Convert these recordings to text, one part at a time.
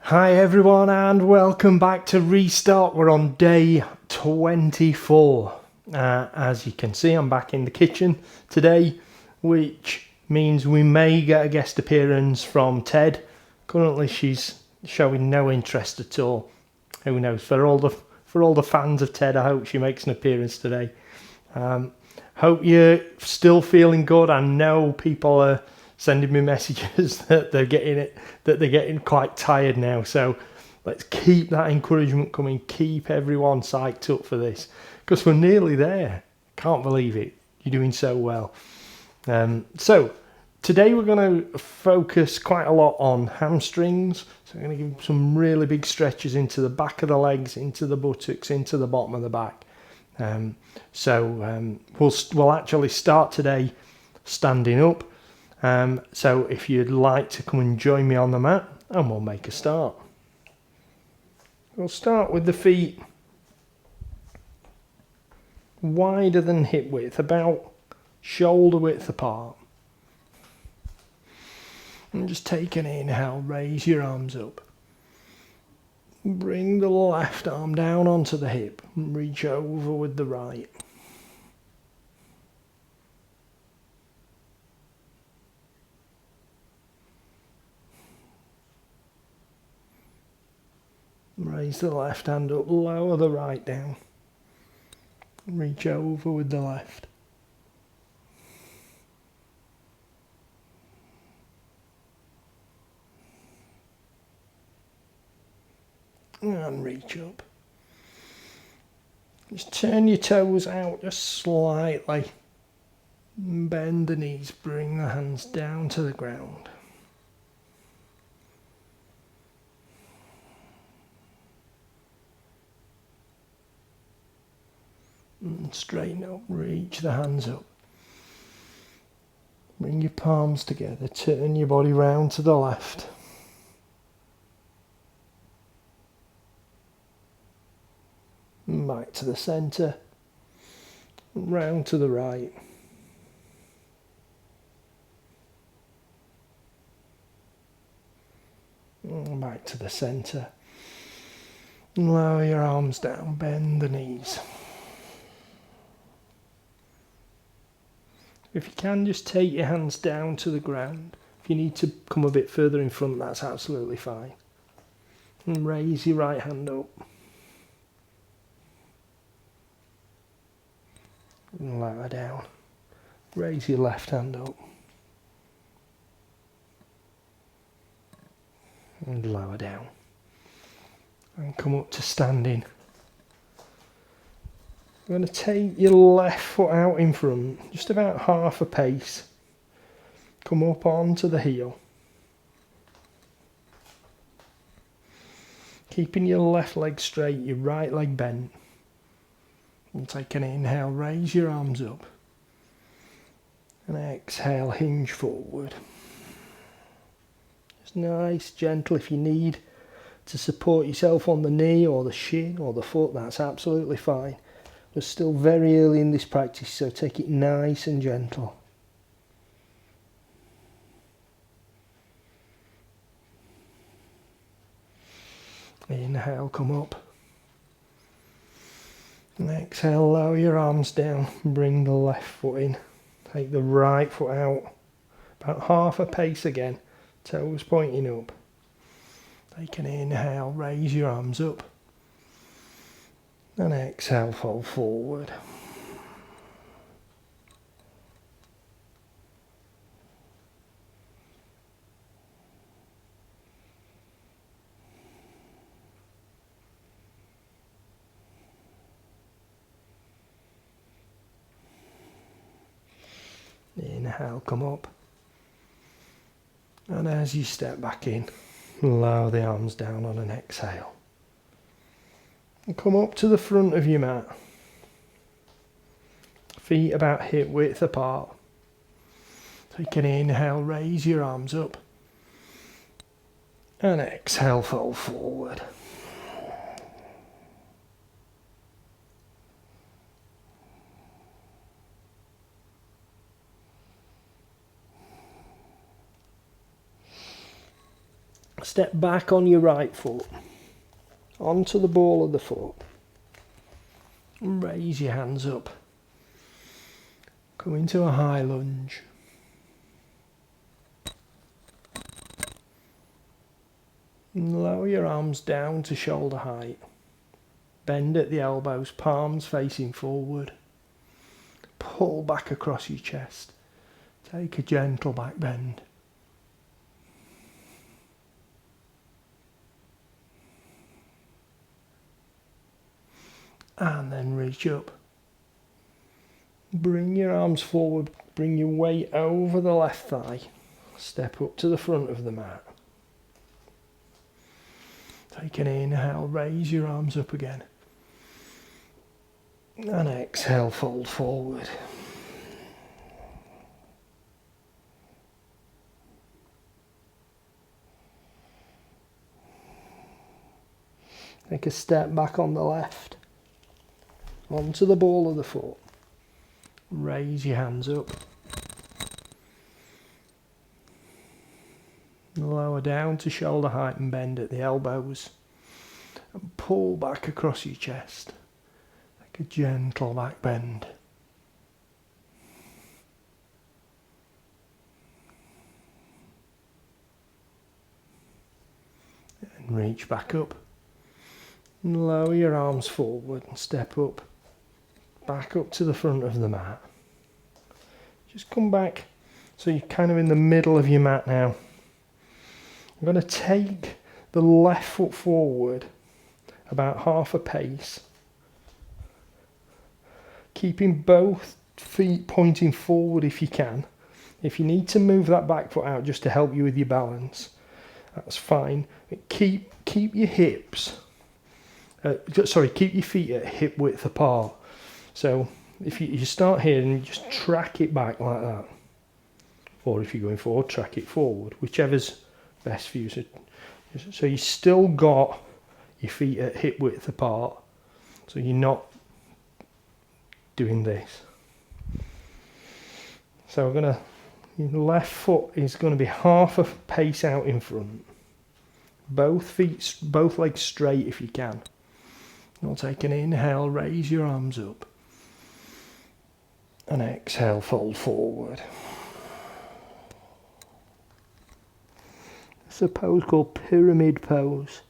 Hi everyone and welcome back to Restart. We're on day 24. As you can see, I'm back in the kitchen today, which means we may get a guest appearance from Ted. Currently she's showing no interest at all. Who knows, for all the fans of Ted, I hope she makes an appearance today. Hope you're still feeling good. I know people are sending me messages that they're getting quite tired now, so let's keep that encouragement coming, keep everyone psyched up for this, because we're nearly there. Can't believe it. You're doing so well. So today we're going to focus quite a lot on hamstrings. So I'm going to give some really big stretches into the back of the legs, into the buttocks, into the bottom of the back. We'll actually start today standing up. So if you'd like to come and join me on the mat, and we'll make a start. We'll start with the feet wider than hip width, about shoulder width apart. And just take an inhale, raise your arms up. Bring the left arm down onto the hip and reach over with the right. Raise the left hand up, lower the right down. Reach over with the left. And reach up. Just turn your toes out just slightly. Bend the knees, bring the hands down to the ground. And straighten up, reach the hands up. Bring your palms together, turn your body round to the left. And back to the centre, round to the right. And back to the centre. Lower your arms down, bend the knees. If you can, just take your hands down to the ground. If you need to come a bit further in front, that's absolutely fine. And raise your right hand up. And lower down. Raise your left hand up. And lower down. And come up to standing. You're going to take your left foot out in front, just about half a pace. Come up onto the heel. Keeping your left leg straight, your right leg bent. And take an inhale, raise your arms up. And exhale, hinge forward. Just nice, gentle. If you need to support yourself on the knee or the shin or the foot, that's absolutely fine. We're still very early in this practice, so take it nice and gentle. Inhale, come up. And exhale, lower your arms down. Bring the left foot in. Take the right foot out. About half a pace again. Toes pointing up. Take an inhale, raise your arms up. And exhale, fold forward. Inhale, come up. And as you step back in, lower the arms down on an exhale. And come up to the front of your mat. Feet about hip width apart. Take an inhale, raise your arms up. And exhale, fold forward. Step back on your right foot, onto the ball of the foot. Raise your hands up. Come into a high lunge. And lower your arms down to shoulder height. Bend at the elbows, palms facing forward. Pull back across your chest. Take a gentle back bend. And then reach up. Bring your arms forward, bring your weight over the left thigh. Step up to the front of the mat. Take an inhale, raise your arms up again. And exhale, fold forward. Take a step back on the left. Onto the ball of the foot. Raise your hands up. Lower down to shoulder height and bend at the elbows. And pull back across your chest. Take a gentle back bend. And reach back up. And lower your arms forward and step up. Back up to the front of the mat. Just come back so you're kind of in the middle of your mat now. I'm going to take the left foot forward about half a pace, keeping both feet pointing forward if you can. If you need to move that back foot out just to help you with your balance, that's fine. But keep your hips, keep your feet at hip width apart. So if you start here and you just track it back like that, or if you're going forward, track it forward, whichever's best for you. So you still got your feet at hip width apart, so you're not doing this. So your left foot is going to be half a pace out in front. Both legs straight if you can. You'll take an inhale, raise your arms up. And exhale, fold forward. It's a pose called pyramid pose.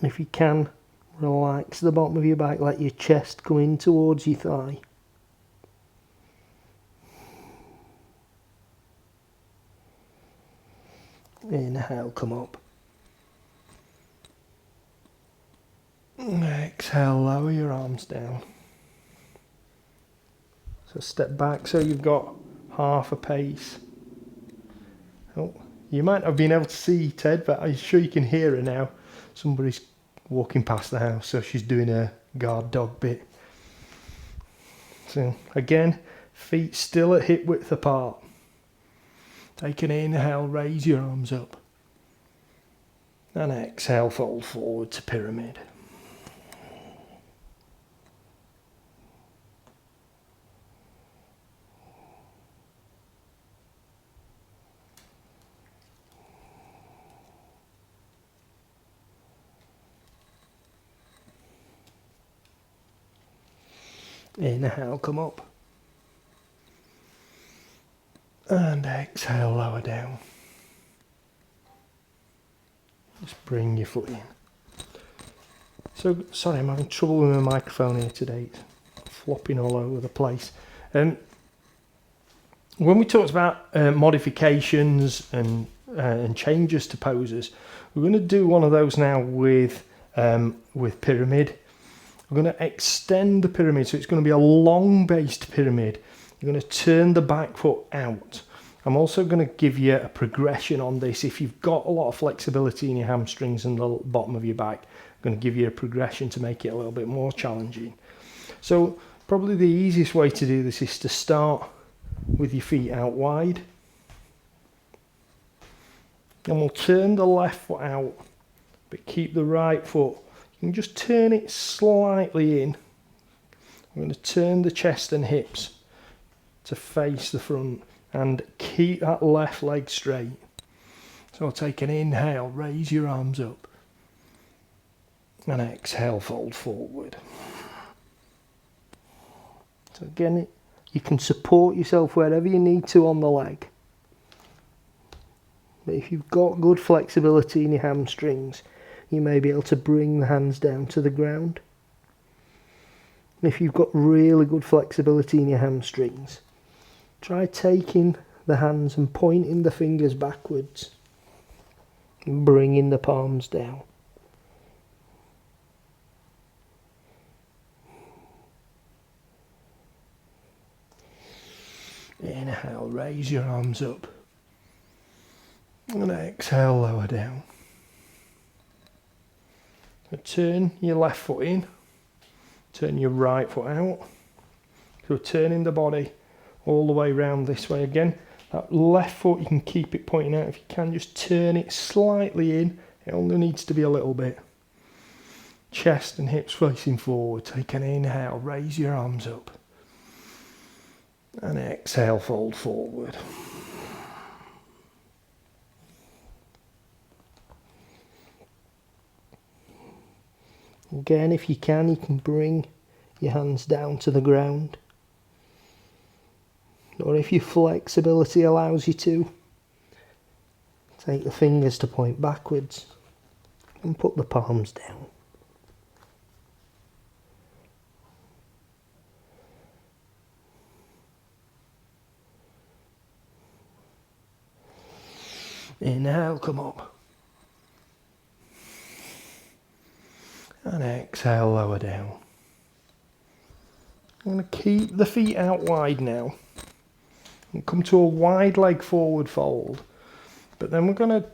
If you can, relax the bottom of your back, let your chest go in towards your thigh. Inhale, come up. Exhale, lower your arms down. So step back so you've got half a pace. Oh, you might not have been able to see Ted, but I'm sure you can hear her now. Somebody's walking past the house, so she's doing her guard dog bit. So again, feet still at hip width apart. Take an inhale, raise your arms up. And exhale, fold forward to pyramid. Inhale, come up. And exhale, lower down. Just bring your foot in. So, sorry, I'm having trouble with my microphone here today. It's flopping all over the place. When we talked about modifications and changes to poses, we're going to do one of those now with pyramid. We're going to extend the pyramid, so it's going to be a long-based pyramid. You're going to turn the back foot out. I'm also going to give you a progression on this. If you've got a lot of flexibility in your hamstrings and the bottom of your back, I'm going to give you a progression to make it a little bit more challenging. So probably the easiest way to do this is to start with your feet out wide. And we'll turn the left foot out, but keep the right foot. You can just turn it slightly in I'm going to turn the chest and hips to face the front and keep that left leg straight. So I'll take an inhale, raise your arms up, and exhale, fold forward. So again, you can support yourself wherever you need to on the leg. But if you've got good flexibility in your hamstrings, you may be able to bring the hands down to the ground. And if you've got really good flexibility in your hamstrings, try taking the hands and pointing the fingers backwards and bringing the palms down. Inhale, raise your arms up. And exhale, lower down. So turn your left foot in. Turn your right foot out. So turning the body all the way around this way again. That left foot, you can keep it pointing out. If you can, just turn it slightly in. It only needs to be a little bit. Chest and hips facing forward. Take an inhale, raise your arms up. And exhale, fold forward. Again, if you can bring your hands down to the ground. Or if your flexibility allows you to, take the fingers to point backwards and put the palms down. Inhale, come up. And exhale, lower down. I'm going to keep the feet out wide now. And come to a wide leg forward fold. But then we're going to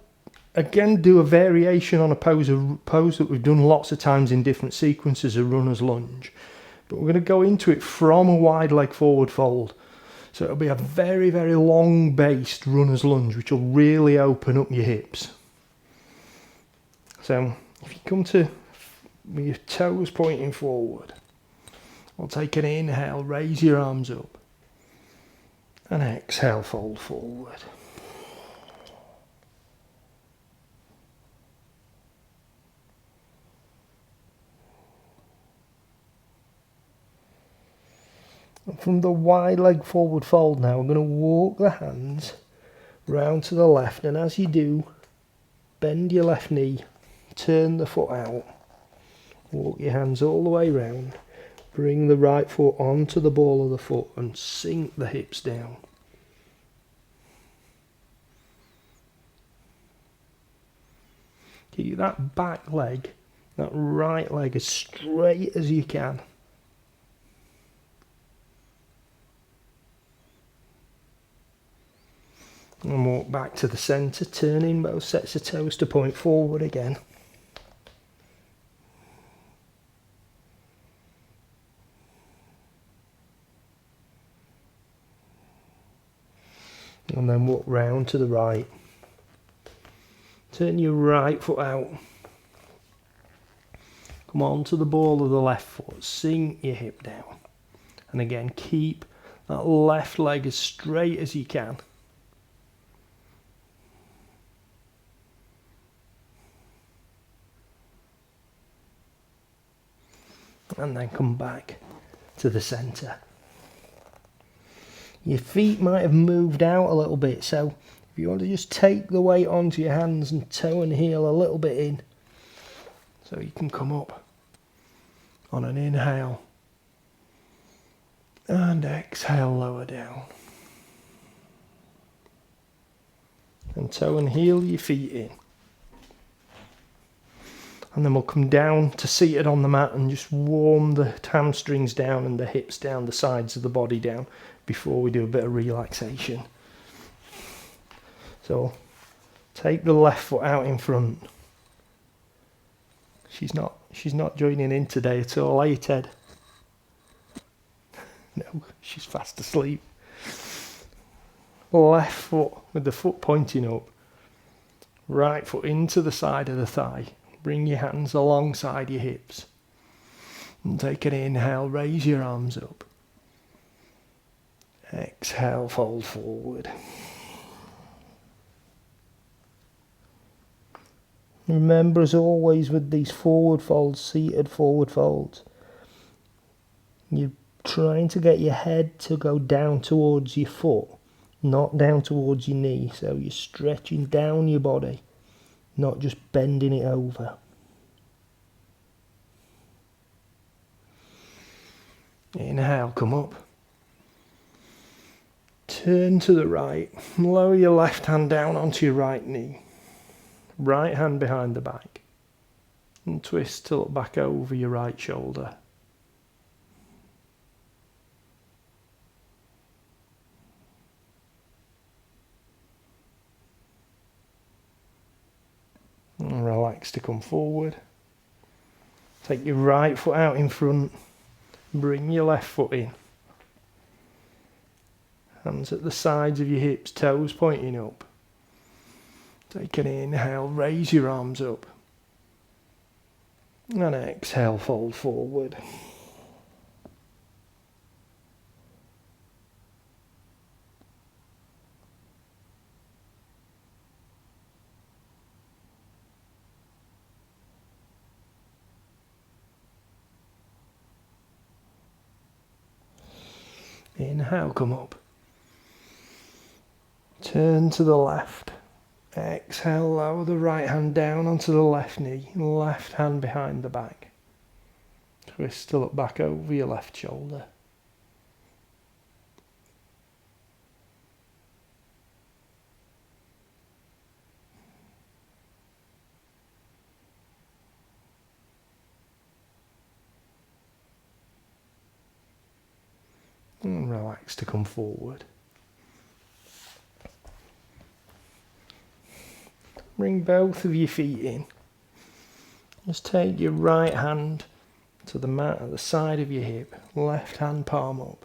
again do a variation on a pose that we've done lots of times in different sequences, a runner's lunge. But we're going to go into it from a wide leg forward fold. So it'll be a very, very long based runner's lunge, which will really open up your hips. So if you come to with your toes pointing forward, I'll take an inhale, raise your arms up, and exhale, fold forward. And from the wide leg forward fold now, we're going to walk the hands round to the left, and as you do, bend your left knee, turn the foot out, walk your hands all the way round, bring the right foot onto the ball of the foot and sink the hips down. Keep that back leg, that right leg as straight as you can. And walk back to the centre, turning both sets of toes to point forward again. And then walk round to the right. Turn your right foot out. Come on to the ball of the left foot, sink your hip down. And again, keep that left leg as straight as you can. And then come back to the centre. Your feet might have moved out a little bit, so if you want to just take the weight onto your hands and toe and heel a little bit in, so you can come up on an inhale and exhale, lower down. And toe and heel your feet in. And then we'll come down to seated on the mat and just warm the hamstrings down and the hips down, the sides of the body down, before we do a bit of relaxation. So take the left foot out in front. She's not joining in today at all, are you, Ted? No, she's fast asleep. Left foot with the foot pointing up. Right foot into the side of the thigh. Bring your hands alongside your hips. And take an inhale, raise your arms up. Exhale, fold forward. Remember, as always with these forward folds, seated forward folds, you're trying to get your head to go down towards your foot, not down towards your knee. So you're stretching down your body, not just bending it over. Inhale, come up. Turn to the right. Lower your left hand down onto your right knee. Right hand behind the back. And twist to look back over your right shoulder. And relax to come forward. Take your right foot out in front. Bring your left foot in. Hands at the sides of your hips, toes pointing up. Take an inhale, raise your arms up. And exhale, fold forward. Inhale, come up. Turn to the left. Exhale, lower the right hand down onto the left knee. Left hand behind the back. Twist to look back over your left shoulder. And relax to come forward. Bring both of your feet in. Just take your right hand to the mat at the side of your hip. Left hand palm up.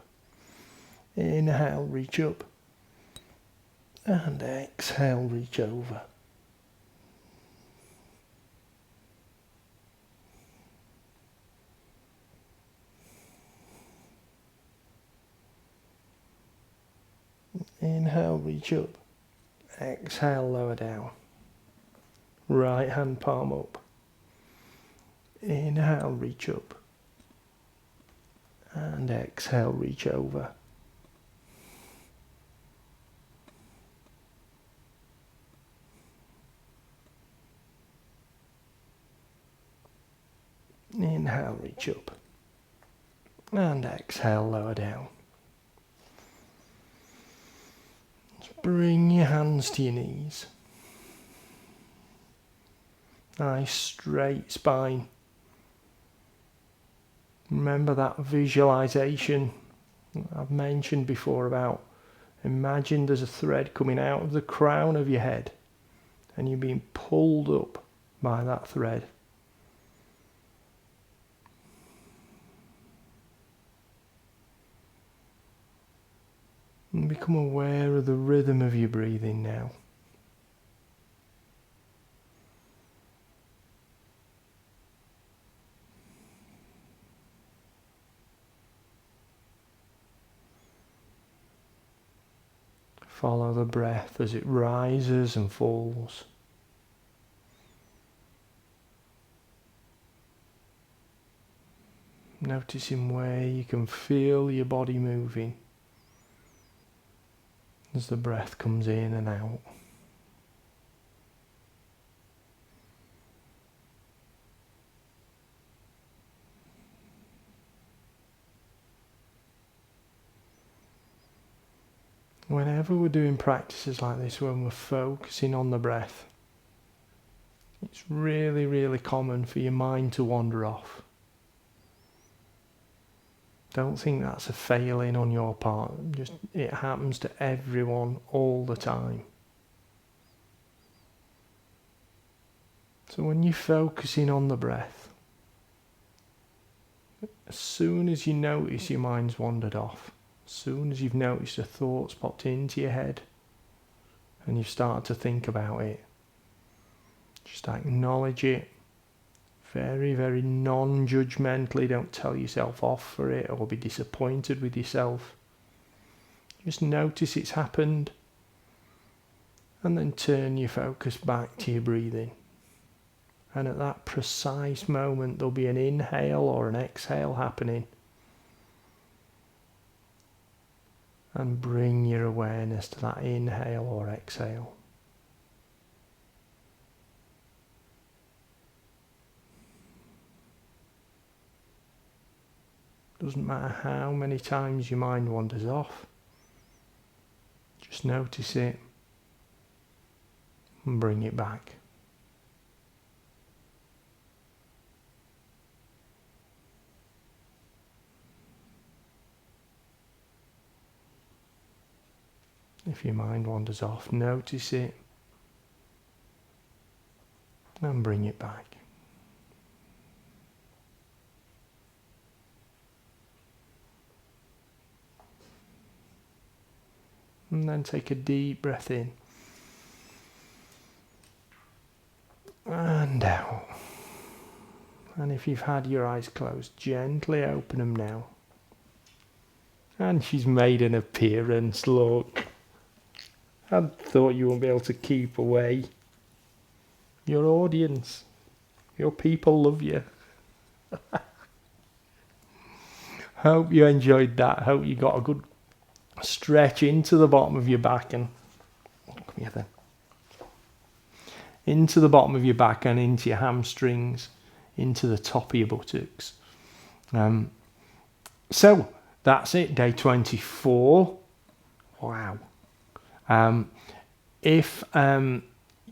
Inhale, reach up. And exhale, reach over. Inhale, reach up. Exhale, lower down. Right hand palm up. Inhale, reach up. And exhale, reach over. Inhale, reach up. And exhale, lower down. Bring your hands to your knees. Nice straight spine. Remember that visualization I've mentioned before about imagine there's a thread coming out of the crown of your head and you're being pulled up by that thread. And become aware of the rhythm of your breathing now. Follow the breath as it rises and falls. Noticing where you can feel your body moving as the breath comes in and out. Whenever we're doing practices like this, when we're focusing on the breath, it's really, really common for your mind to wander off. Don't think that's a failing on your part. Just it happens to everyone all the time. So when you're focusing on the breath, as soon as you notice your mind's wandered off, as soon as you've noticed a thought's popped into your head and you've started to think about it, just acknowledge it, Very, very non-judgmentally. Don't tell yourself off for it or be disappointed with yourself. Just notice it's happened. And then turn your focus back to your breathing. And at that precise moment, there'll be an inhale or an exhale happening. And bring your awareness to that inhale or exhale. Doesn't matter how many times your mind wanders off. Just notice it and bring it back. If your mind wanders off, notice it and bring it back. And then take a deep breath in and out. And if you've had your eyes closed, gently open them now. And she's made an appearance, look. I thought you wouldn't be able to keep away. Your audience, your people love you. Hope you enjoyed that. Hope you got a good stretch into the bottom of your back and come here then. Into the bottom of your back and into your hamstrings, into the top of your buttocks. So that's it, day 24. Wow. If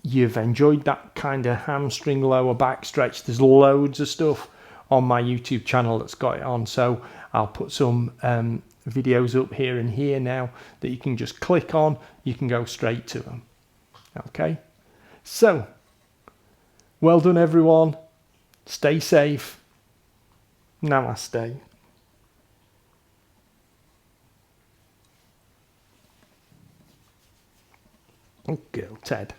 you've enjoyed that kind of hamstring lower back stretch, there's loads of stuff on my YouTube channel that's got it on. So I'll put some videos up here and here now that you can just click on. You can go straight to them. Okay. So, well done everyone. Stay safe. Namaste. Good girl, Ted.